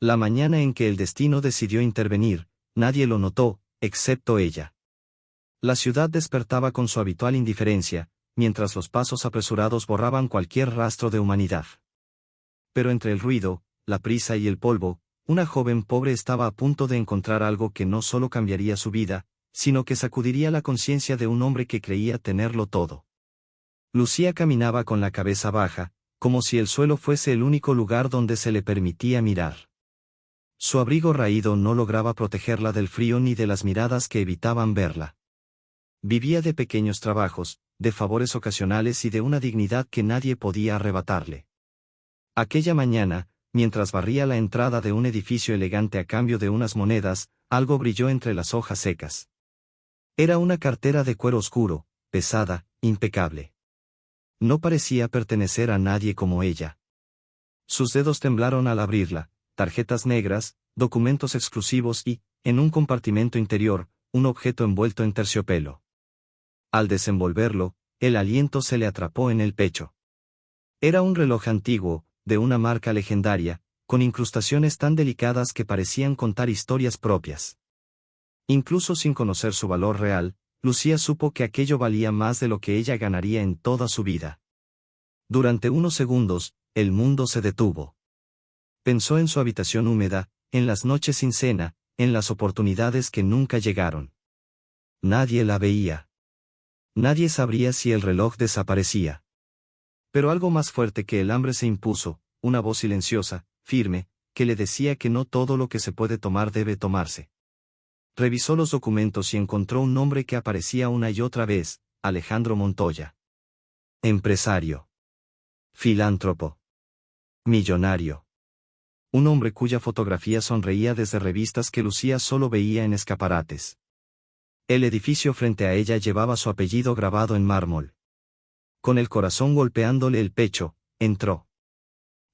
La mañana en que el destino decidió intervenir, nadie lo notó, excepto ella. La ciudad despertaba con su habitual indiferencia, mientras los pasos apresurados borraban cualquier rastro de humanidad. Pero entre el ruido, la prisa y el polvo, una joven pobre estaba a punto de encontrar algo que no solo cambiaría su vida, sino que sacudiría la conciencia de un hombre que creía tenerlo todo. Lucía caminaba con la cabeza baja, como si el suelo fuese el único lugar donde se le permitía mirar. Su abrigo raído no lograba protegerla del frío ni de las miradas que evitaban verla. Vivía de pequeños trabajos, de favores ocasionales y de una dignidad que nadie podía arrebatarle. Aquella mañana, mientras barría la entrada de un edificio elegante a cambio de unas monedas, algo brilló entre las hojas secas. Era una cartera de cuero oscuro, pesada, impecable. No parecía pertenecer a nadie como ella. Sus dedos temblaron al abrirla, tarjetas negras, documentos exclusivos y, en un compartimento interior, un objeto envuelto en terciopelo. Al desenvolverlo, el aliento se le atrapó en el pecho. Era un reloj antiguo, de una marca legendaria, con incrustaciones tan delicadas que parecían contar historias propias. Incluso sin conocer su valor real, Lucía supo que aquello valía más de lo que ella ganaría en toda su vida. Durante unos segundos, el mundo se detuvo. Pensó en su habitación húmeda, en las noches sin cena, en las oportunidades que nunca llegaron. Nadie la veía. Nadie sabría si el reloj desaparecía. Pero algo más fuerte que el hambre se impuso, una voz silenciosa, firme, que le decía que no todo lo que se puede tomar debe tomarse. Revisó los documentos y encontró un nombre que aparecía una y otra vez: Alejandro Montoya. Empresario. Filántropo. Millonario. Un hombre cuya fotografía sonreía desde revistas que Lucía solo veía en escaparates. El edificio frente a ella llevaba su apellido grabado en mármol. Con el corazón golpeándole el pecho, entró.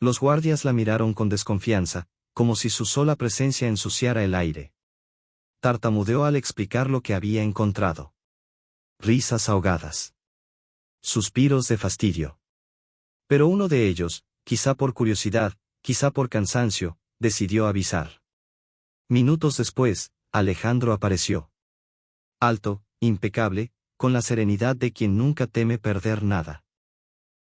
Los guardias la miraron con desconfianza, como si su sola presencia ensuciara el aire. Tartamudeó al explicar lo que había encontrado. Risas ahogadas. Suspiros de fastidio. Pero uno de ellos, quizá por curiosidad, quizá por cansancio, decidió avisar. Minutos después, Alejandro apareció. Alto, impecable, con la serenidad de quien nunca teme perder nada.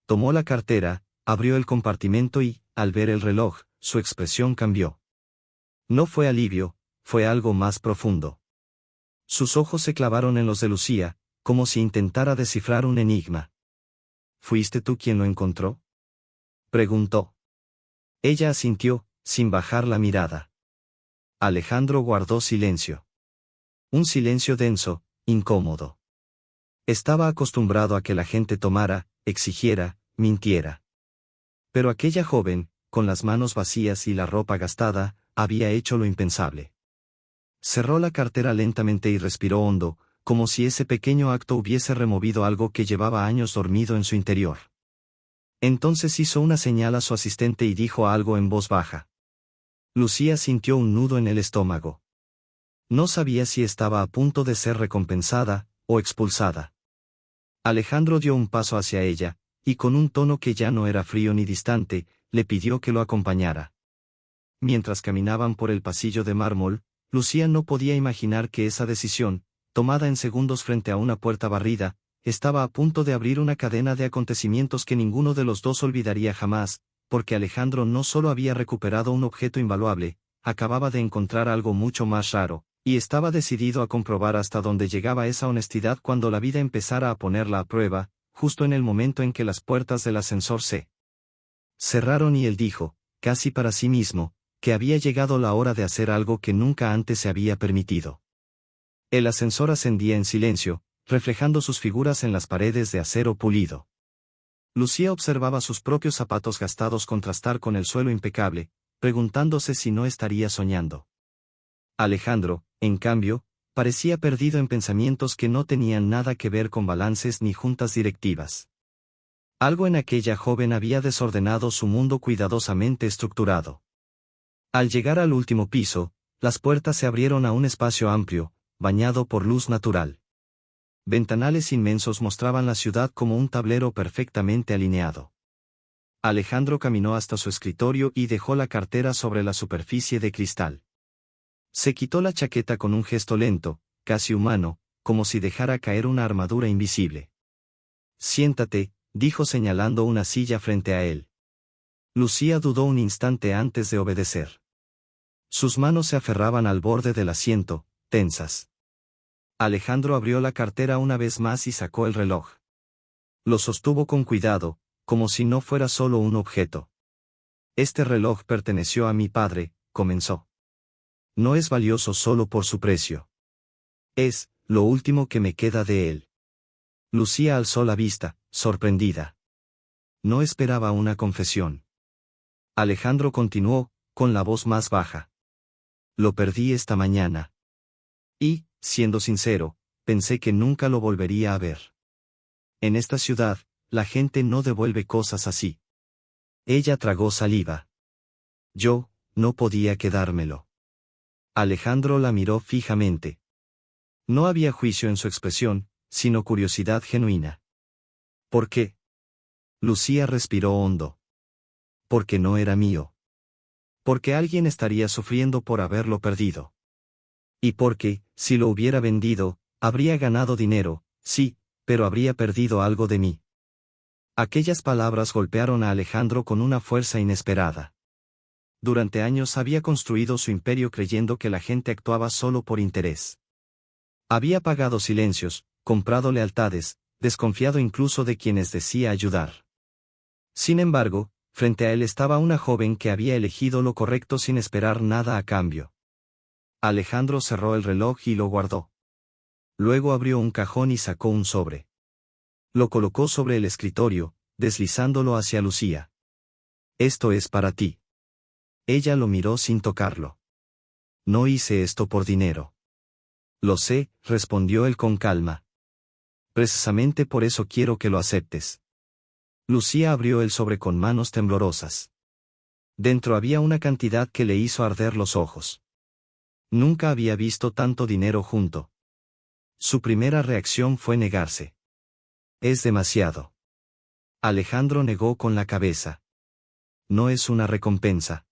Tomó la cartera, abrió el compartimento y, al ver el reloj, su expresión cambió. No fue alivio, fue algo más profundo. Sus ojos se clavaron en los de Lucía, como si intentara descifrar un enigma. ¿Fuiste tú quien lo encontró?, preguntó. Ella asintió, sin bajar la mirada. Alejandro guardó silencio. Un silencio denso, incómodo. Estaba acostumbrado a que la gente tomara, exigiera, mintiera. Pero aquella joven, con las manos vacías y la ropa gastada, había hecho lo impensable. Cerró la cartera lentamente y respiró hondo, como si ese pequeño acto hubiese removido algo que llevaba años dormido en su interior. Entonces hizo una señal a su asistente y dijo algo en voz baja. Lucía sintió un nudo en el estómago. No sabía si estaba a punto de ser recompensada o expulsada. Alejandro dio un paso hacia ella, y con un tono que ya no era frío ni distante, le pidió que lo acompañara. Mientras caminaban por el pasillo de mármol, Lucía no podía imaginar que esa decisión, tomada en segundos frente a una puerta barrida, estaba a punto de abrir una cadena de acontecimientos que ninguno de los dos olvidaría jamás, porque Alejandro no solo había recuperado un objeto invaluable, acababa de encontrar algo mucho más raro, y estaba decidido a comprobar hasta dónde llegaba esa honestidad cuando la vida empezara a ponerla a prueba, justo en el momento en que las puertas del ascensor se cerraron y él dijo, casi para sí mismo, que había llegado la hora de hacer algo que nunca antes se había permitido. El ascensor ascendía en silencio, reflejando sus figuras en las paredes de acero pulido. Lucía observaba sus propios zapatos gastados contrastar con el suelo impecable, preguntándose si no estaría soñando. Alejandro, en cambio, parecía perdido en pensamientos que no tenían nada que ver con balances ni juntas directivas. Algo en aquella joven había desordenado su mundo cuidadosamente estructurado. Al llegar al último piso, las puertas se abrieron a un espacio amplio, bañado por luz natural. Ventanales inmensos mostraban la ciudad como un tablero perfectamente alineado. Alejandro caminó hasta su escritorio y dejó la cartera sobre la superficie de cristal. Se quitó la chaqueta con un gesto lento, casi humano, como si dejara caer una armadura invisible. Siéntate, dijo señalando una silla frente a él. Lucía dudó un instante antes de obedecer. Sus manos se aferraban al borde del asiento, tensas. Alejandro abrió la cartera una vez más y sacó el reloj. Lo sostuvo con cuidado, como si no fuera solo un objeto. Este reloj perteneció a mi padre, comenzó. No es valioso solo por su precio. Es lo último que me queda de él. Lucía alzó la vista, sorprendida. No esperaba una confesión. Alejandro continuó, con la voz más baja. Lo perdí esta mañana. Y, siendo sincero, pensé que nunca lo volvería a ver. En esta ciudad, la gente no devuelve cosas así. Ella tragó saliva. Yo, no podía quedármelo. Alejandro la miró fijamente. No había juicio en su expresión, sino curiosidad genuina. ¿Por qué? Lucía respiró hondo. Porque no era mío. Porque alguien estaría sufriendo por haberlo perdido. Y porque, si lo hubiera vendido, habría ganado dinero, sí, pero habría perdido algo de mí. Aquellas palabras golpearon a Alejandro con una fuerza inesperada. Durante años había construido su imperio creyendo que la gente actuaba solo por interés. Había pagado silencios, comprado lealtades, desconfiado incluso de quienes decía ayudar. Sin embargo, frente a él estaba una joven que había elegido lo correcto sin esperar nada a cambio. Alejandro cerró el reloj y lo guardó. Luego abrió un cajón y sacó un sobre. Lo colocó sobre el escritorio, deslizándolo hacia Lucía. Esto es para ti. Ella lo miró sin tocarlo. No hice esto por dinero. Lo sé, respondió él con calma. Precisamente por eso quiero que lo aceptes. Lucía abrió el sobre con manos temblorosas. Dentro había una cantidad que le hizo arder los ojos. Nunca había visto tanto dinero junto. Su primera reacción fue negarse. Es demasiado. Alejandro negó con la cabeza. No es una recompensa.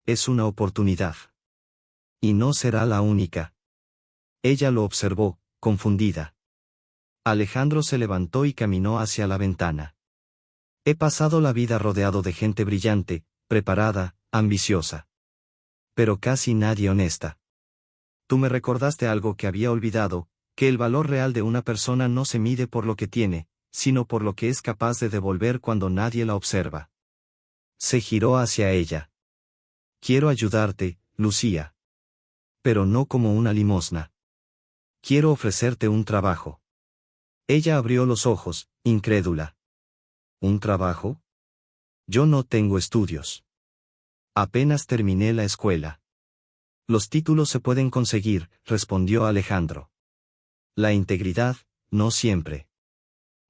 Es una oportunidad. Y no será la única. Ella lo observó, confundida. Alejandro se levantó y caminó hacia la ventana. He pasado la vida rodeado de gente brillante, preparada, ambiciosa. Pero casi nadie honesta. Tú me recordaste algo que había olvidado, que el valor real de una persona no se mide por lo que tiene, sino por lo que es capaz de devolver cuando nadie la observa. Se giró hacia ella. Quiero ayudarte, Lucía. Pero no como una limosna. Quiero ofrecerte un trabajo. Ella abrió los ojos, incrédula. ¿Un trabajo? Yo no tengo estudios. Apenas terminé la escuela. Los títulos se pueden conseguir, respondió Alejandro. La integridad, no siempre.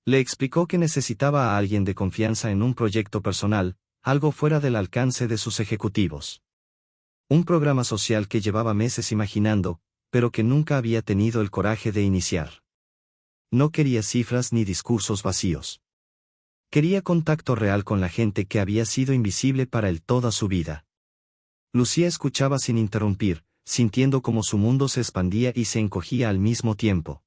Le explicó que necesitaba a alguien de confianza en un proyecto personal, algo fuera del alcance de sus ejecutivos. Un programa social que llevaba meses imaginando, pero que nunca había tenido el coraje de iniciar. No quería cifras ni discursos vacíos. Quería contacto real con la gente que había sido invisible para él toda su vida. Lucía escuchaba sin interrumpir, sintiendo cómo su mundo se expandía y se encogía al mismo tiempo.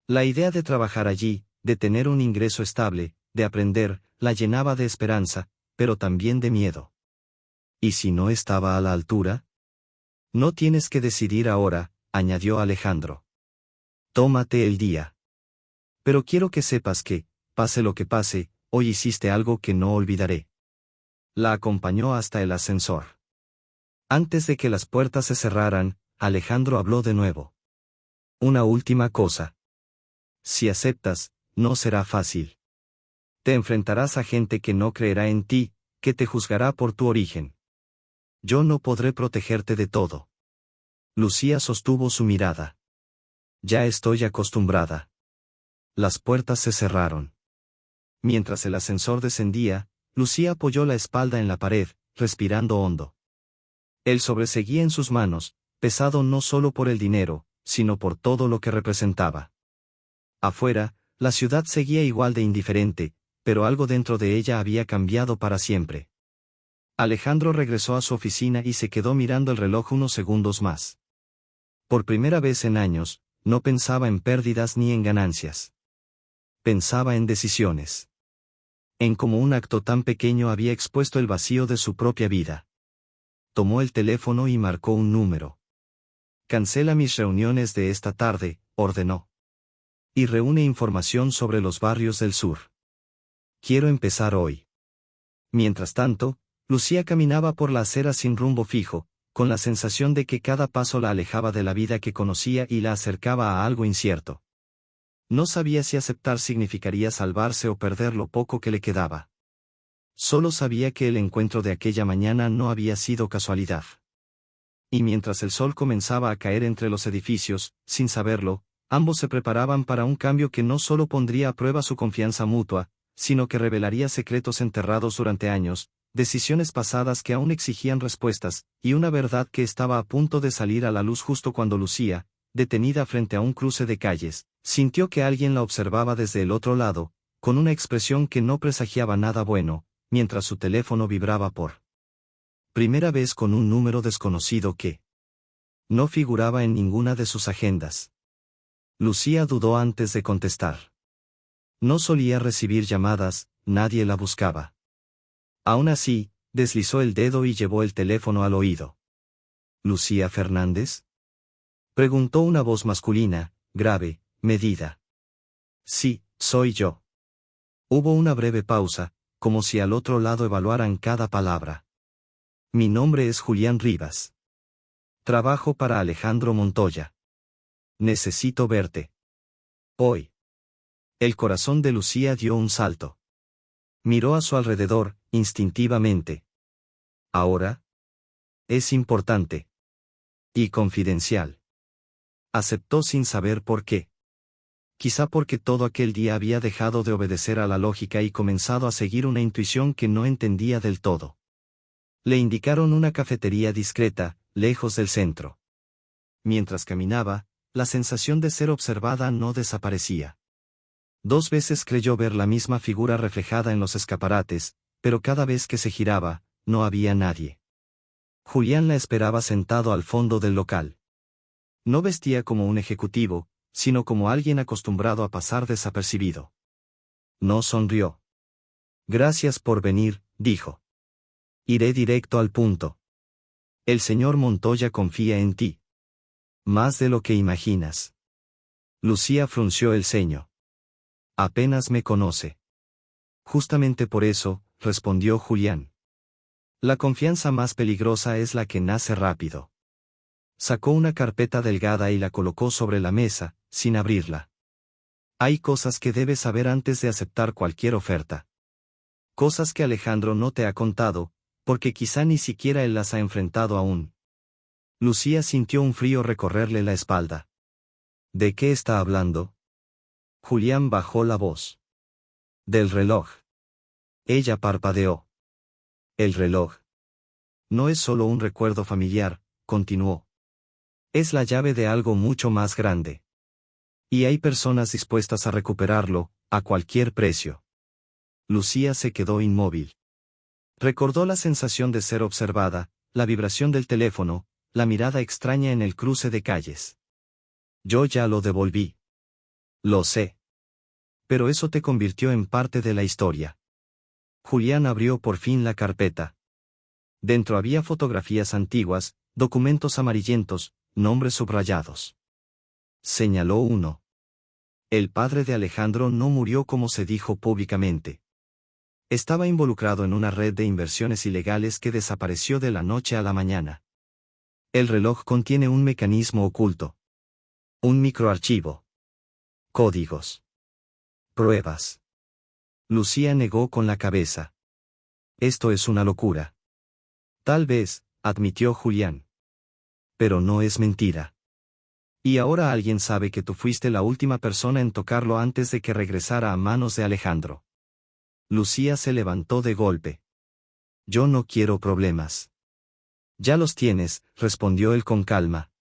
La idea de trabajar allí, de tener un ingreso estable, de aprender, la llenaba de esperanza, pero también de miedo. ¿Y si no estaba a la altura? No tienes que decidir ahora, añadió Alejandro. Tómate el día. Pero quiero que sepas que, pase lo que pase, hoy hiciste algo que no olvidaré. La acompañó hasta el ascensor. Antes de que las puertas se cerraran, Alejandro habló de nuevo. Una última cosa. Si aceptas, no será fácil. Te enfrentarás a gente que no creerá en ti, que te juzgará por tu origen. Yo no podré protegerte de todo. Lucía sostuvo su mirada. Ya estoy acostumbrada. Las puertas se cerraron. Mientras el ascensor descendía, Lucía apoyó la espalda en la pared, respirando hondo. El sobre seguía en sus manos, pesado no solo por el dinero, sino por todo lo que representaba. Afuera, la ciudad seguía igual de indiferente, pero algo dentro de ella había cambiado para siempre. Alejandro regresó a su oficina y se quedó mirando el reloj unos segundos más. Por primera vez en años, no pensaba en pérdidas ni en ganancias. Pensaba en decisiones. En cómo un acto tan pequeño había expuesto el vacío de su propia vida. Tomó el teléfono y marcó un número. Cancela mis reuniones de esta tarde, ordenó. Y reúne información sobre los barrios del sur. Quiero empezar hoy. Mientras tanto, Lucía caminaba por la acera sin rumbo fijo, con la sensación de que cada paso la alejaba de la vida que conocía y la acercaba a algo incierto. No sabía si aceptar significaría salvarse o perder lo poco que le quedaba. Solo sabía que el encuentro de aquella mañana no había sido casualidad. Y mientras el sol comenzaba a caer entre los edificios, sin saberlo, ambos se preparaban para un cambio que no solo pondría a prueba su confianza mutua, sino que revelaría secretos enterrados durante años, decisiones pasadas que aún exigían respuestas, y una verdad que estaba a punto de salir a la luz justo cuando Lucía, detenida frente a un cruce de calles, sintió que alguien la observaba desde el otro lado, con una expresión que no presagiaba nada bueno, mientras su teléfono vibraba por primera vez con un número desconocido que no figuraba en ninguna de sus agendas. Lucía dudó antes de contestar. No solía recibir llamadas, nadie la buscaba. Aún así, deslizó el dedo y llevó el teléfono al oído. ¿Lucía Fernández? Preguntó una voz masculina, grave, medida. Sí, soy yo. Hubo una breve pausa, como si al otro lado evaluaran cada palabra. Mi nombre es Julián Rivas. Trabajo para Alejandro Montoya. Necesito verte. Hoy. El corazón de Lucía dio un salto. Miró a su alrededor, instintivamente. ¿Ahora? Es importante. Y confidencial. Aceptó sin saber por qué. Quizá porque todo aquel día había dejado de obedecer a la lógica y comenzado a seguir una intuición que no entendía del todo. Le indicaron una cafetería discreta, lejos del centro. Mientras caminaba, la sensación de ser observada no desaparecía. 2 veces creyó ver la misma figura reflejada en los escaparates, pero cada vez que se giraba, no había nadie. Julián la esperaba sentado al fondo del local. No vestía como un ejecutivo, sino como alguien acostumbrado a pasar desapercibido. No sonrió. Gracias por venir, dijo. Iré directo al punto. El señor Montoya confía en ti. Más de lo que imaginas. Lucía frunció el ceño. Apenas me conoce. Justamente por eso, respondió Julián. La confianza más peligrosa es la que nace rápido. Sacó una carpeta delgada y la colocó sobre la mesa, sin abrirla. Hay cosas que debes saber antes de aceptar cualquier oferta. Cosas que Alejandro no te ha contado, porque quizá ni siquiera él las ha enfrentado aún. Lucía sintió un frío recorrerle la espalda. ¿De qué está hablando? Julián bajó la voz. Del reloj. Ella parpadeó. El reloj. No es solo un recuerdo familiar, continuó. Es la llave de algo mucho más grande. Y hay personas dispuestas a recuperarlo, a cualquier precio. Lucía se quedó inmóvil. Recordó la sensación de ser observada, la vibración del teléfono, la mirada extraña en el cruce de calles. Yo ya lo devolví. Lo sé. Pero eso te convirtió en parte de la historia. Julián abrió por fin la carpeta. Dentro había fotografías antiguas, documentos amarillentos, nombres subrayados. Señaló uno. El padre de Alejandro no murió como se dijo públicamente. Estaba involucrado en una red de inversiones ilegales que desapareció de la noche a la mañana. El reloj contiene un mecanismo oculto. Un microarchivo. Códigos. Pruebas. Lucía negó con la cabeza. Esto es una locura. Tal vez, admitió Julián. Pero no es mentira. Y ahora alguien sabe que tú fuiste la última persona en tocarlo antes de que regresara a manos de Alejandro. Lucía se levantó de golpe. Yo no quiero problemas. Ya los tienes, respondió él con calma.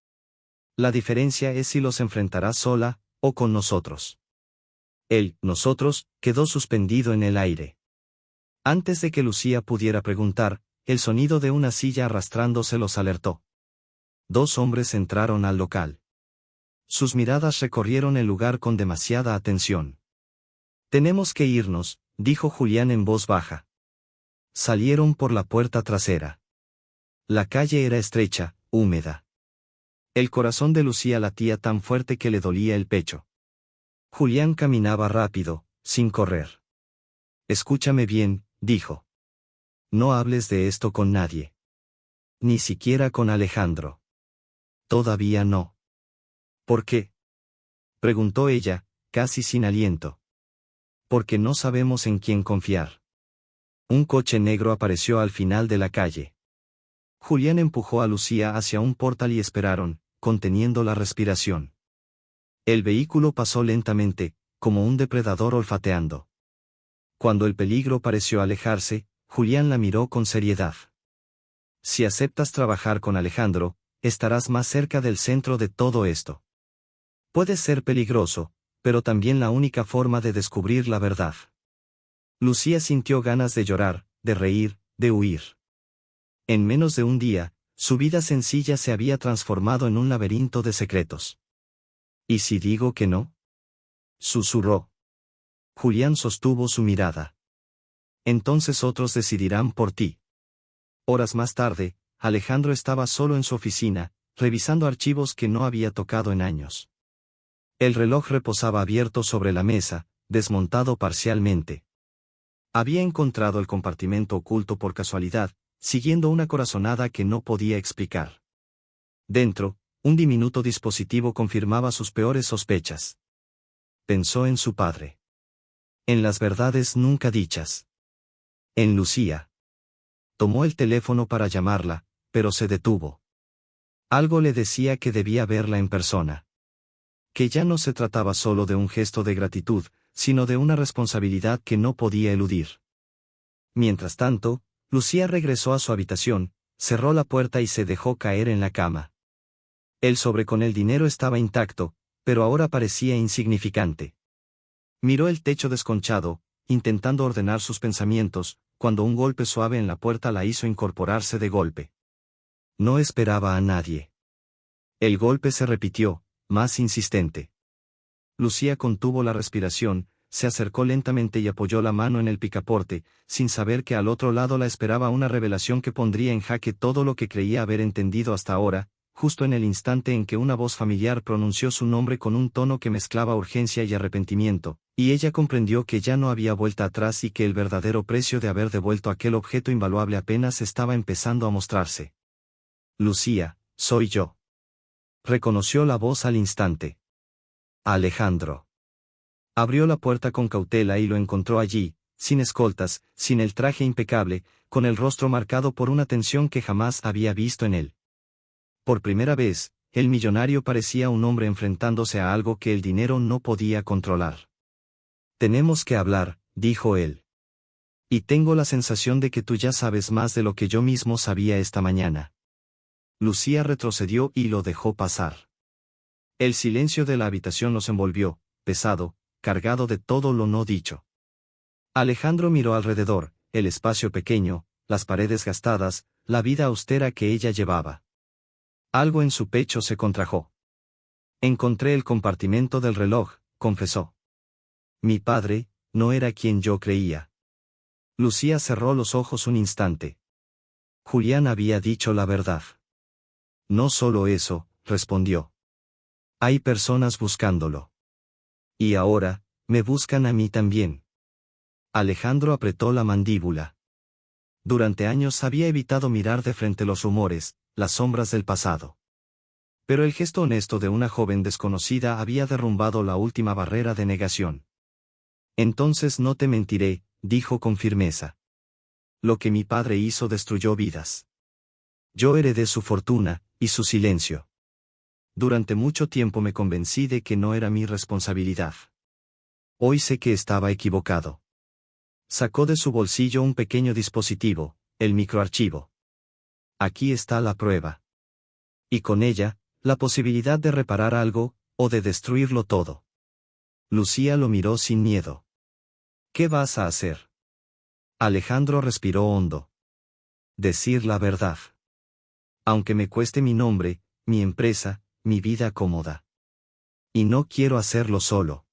La diferencia es si los enfrentarás sola, o con nosotros. Nosotros, quedó suspendido en el aire. Antes de que Lucía pudiera preguntar, el sonido de una silla arrastrándose los alertó. 2 hombres entraron al local. Sus miradas recorrieron el lugar con demasiada atención. Tenemos que irnos, dijo Julián en voz baja. Salieron por la puerta trasera. La calle era estrecha, húmeda. El corazón de Lucía latía tan fuerte que le dolía el pecho. Julián caminaba rápido, sin correr. Escúchame bien, dijo. No hables de esto con nadie. Ni siquiera con Alejandro. Todavía no. ¿Por qué? Preguntó ella, casi sin aliento. Porque no sabemos en quién confiar. Un coche negro apareció al final de la calle. Julián empujó a Lucía hacia un portal y esperaron, conteniendo la respiración. El vehículo pasó lentamente, como un depredador olfateando. Cuando el peligro pareció alejarse, Julián la miró con seriedad. Si aceptas trabajar con Alejandro, estarás más cerca del centro de todo esto. Puede ser peligroso, pero también la única forma de descubrir la verdad. Lucía sintió ganas de llorar, de reír, de huir. En menos de un día, su vida sencilla se había transformado en un laberinto de secretos. ¿Y si digo que no? Susurró. Julián sostuvo su mirada. Entonces otros decidirán por ti. Horas más tarde, Alejandro estaba solo en su oficina, revisando archivos que no había tocado en años. El reloj reposaba abierto sobre la mesa, desmontado parcialmente. Había encontrado el compartimento oculto por casualidad, siguiendo una corazonada que no podía explicar. Dentro, un diminuto dispositivo confirmaba sus peores sospechas. Pensó en su padre. En las verdades nunca dichas. En Lucía. Tomó el teléfono para llamarla, pero se detuvo. Algo le decía que debía verla en persona. Que ya no se trataba solo de un gesto de gratitud, sino de una responsabilidad que no podía eludir. Mientras tanto, Lucía regresó a su habitación, cerró la puerta y se dejó caer en la cama. El sobre con el dinero estaba intacto, pero ahora parecía insignificante. Miró el techo desconchado, intentando ordenar sus pensamientos, cuando un golpe suave en la puerta la hizo incorporarse de golpe. No esperaba a nadie. El golpe se repitió, más insistente. Lucía contuvo la respiración, se acercó lentamente y apoyó la mano en el picaporte, sin saber que al otro lado la esperaba una revelación que pondría en jaque todo lo que creía haber entendido hasta ahora, justo en el instante en que una voz familiar pronunció su nombre con un tono que mezclaba urgencia y arrepentimiento, y ella comprendió que ya no había vuelta atrás y que el verdadero precio de haber devuelto aquel objeto invaluable apenas estaba empezando a mostrarse. Lucía, soy yo. Reconoció la voz al instante. Alejandro. Abrió la puerta con cautela y lo encontró allí, sin escoltas, sin el traje impecable, con el rostro marcado por una tensión que jamás había visto en él. Por primera vez, el millonario parecía un hombre enfrentándose a algo que el dinero no podía controlar. Tenemos que hablar, dijo él. Y tengo la sensación de que tú ya sabes más de lo que yo mismo sabía esta mañana. Lucía retrocedió y lo dejó pasar. El silencio de la habitación los envolvió, pesado, cargado de todo lo no dicho. Alejandro miró alrededor, el espacio pequeño, las paredes gastadas, la vida austera que ella llevaba. Algo en su pecho se contrajo. Encontré el compartimento del reloj, confesó. Mi padre, no era quien yo creía. Lucía cerró los ojos un instante. Julián había dicho la verdad. No solo eso, respondió. Hay personas buscándolo. Y ahora, me buscan a mí también. Alejandro apretó la mandíbula. Durante años había evitado mirar de frente los rumores, las sombras del pasado. Pero el gesto honesto de una joven desconocida había derrumbado la última barrera de negación. Entonces no te mentiré, dijo con firmeza. Lo que mi padre hizo destruyó vidas. Yo heredé su fortuna, y su silencio. Durante mucho tiempo me convencí de que no era mi responsabilidad. Hoy sé que estaba equivocado. Sacó de su bolsillo un pequeño dispositivo, el microarchivo. Aquí está la prueba. Y con ella, la posibilidad de reparar algo, o de destruirlo todo. Lucía lo miró sin miedo. ¿Qué vas a hacer? Alejandro respiró hondo. Decir la verdad. Aunque me cueste mi nombre, mi empresa, mi vida cómoda. Y no quiero hacerlo solo.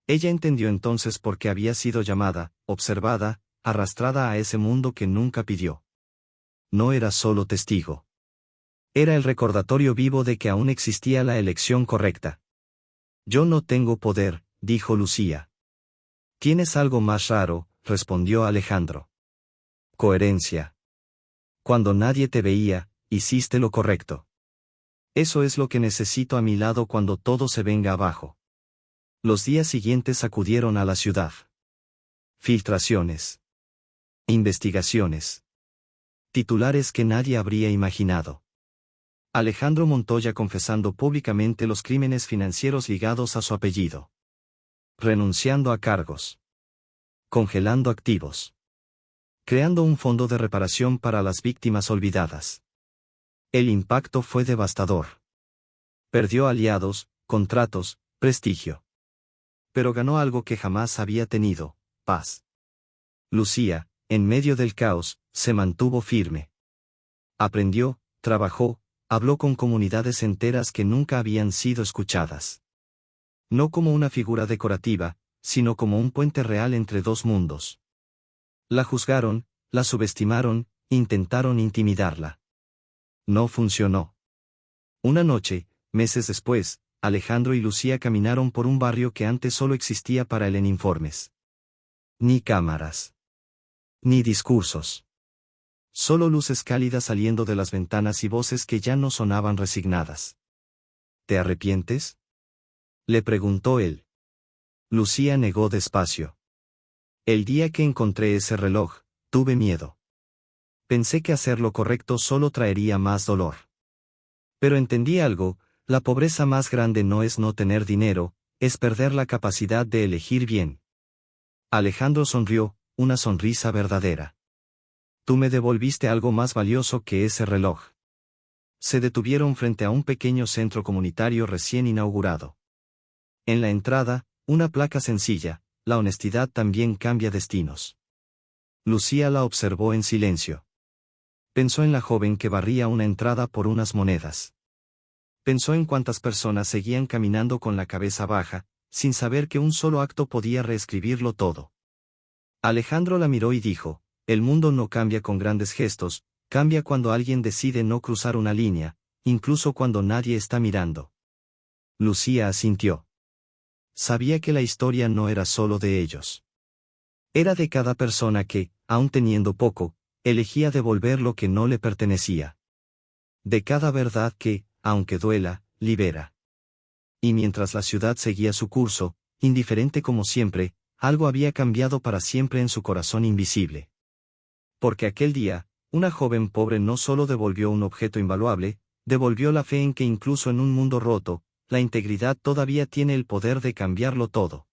Ella entendió entonces por qué había sido llamada, observada, arrastrada a ese mundo que nunca pidió. No era solo testigo. Era el recordatorio vivo de que aún existía la elección correcta. Yo no tengo poder, dijo Lucía. Tienes algo más raro, respondió Alejandro. Coherencia. Cuando nadie te veía, hiciste lo correcto. Eso es lo que necesito a mi lado cuando todo se venga abajo. Los días siguientes sacudieron a la ciudad. Filtraciones. Investigaciones. Titulares que nadie habría imaginado. Alejandro Montoya confesando públicamente los crímenes financieros ligados a su apellido. Renunciando a cargos. Congelando activos. Creando un fondo de reparación para las víctimas olvidadas. El impacto fue devastador. Perdió aliados, contratos, prestigio. Pero ganó algo que jamás había tenido: paz. Lucía, en medio del caos, se mantuvo firme. Aprendió, trabajó, habló con comunidades enteras que nunca habían sido escuchadas. No como una figura decorativa, sino como un puente real entre dos mundos. La juzgaron, la subestimaron, intentaron intimidarla. No funcionó. Una noche, meses después, Alejandro y Lucía caminaron por un barrio que antes solo existía para él en informes. Ni cámaras. Ni discursos. Solo luces cálidas saliendo de las ventanas y voces que ya no sonaban resignadas. ¿Te arrepientes?, le preguntó él. Lucía negó despacio. El día que encontré ese reloj, tuve miedo. Pensé que hacer lo correcto solo traería más dolor. Pero entendí algo: la pobreza más grande no es no tener dinero, es perder la capacidad de elegir bien. Alejandro sonrió, una sonrisa verdadera. Tú me devolviste algo más valioso que ese reloj. Se detuvieron frente a un pequeño centro comunitario recién inaugurado. En la entrada, una placa sencilla: la honestidad también cambia destinos. Lucía la observó en silencio. Pensó en la joven que barría una entrada por unas monedas. Pensó en cuántas personas seguían caminando con la cabeza baja, sin saber que un solo acto podía reescribirlo todo. Alejandro la miró y dijo: el mundo no cambia con grandes gestos, cambia cuando alguien decide no cruzar una línea, incluso cuando nadie está mirando. Lucía asintió. Sabía que la historia no era solo de ellos. Era de cada persona que, aun teniendo poco, elegía devolver lo que no le pertenecía. De cada verdad que, aunque duela, libera. Y mientras la ciudad seguía su curso, indiferente como siempre, algo había cambiado para siempre en su corazón invisible. Porque aquel día, una joven pobre no solo devolvió un objeto invaluable, devolvió la fe en que incluso en un mundo roto, la integridad todavía tiene el poder de cambiarlo todo.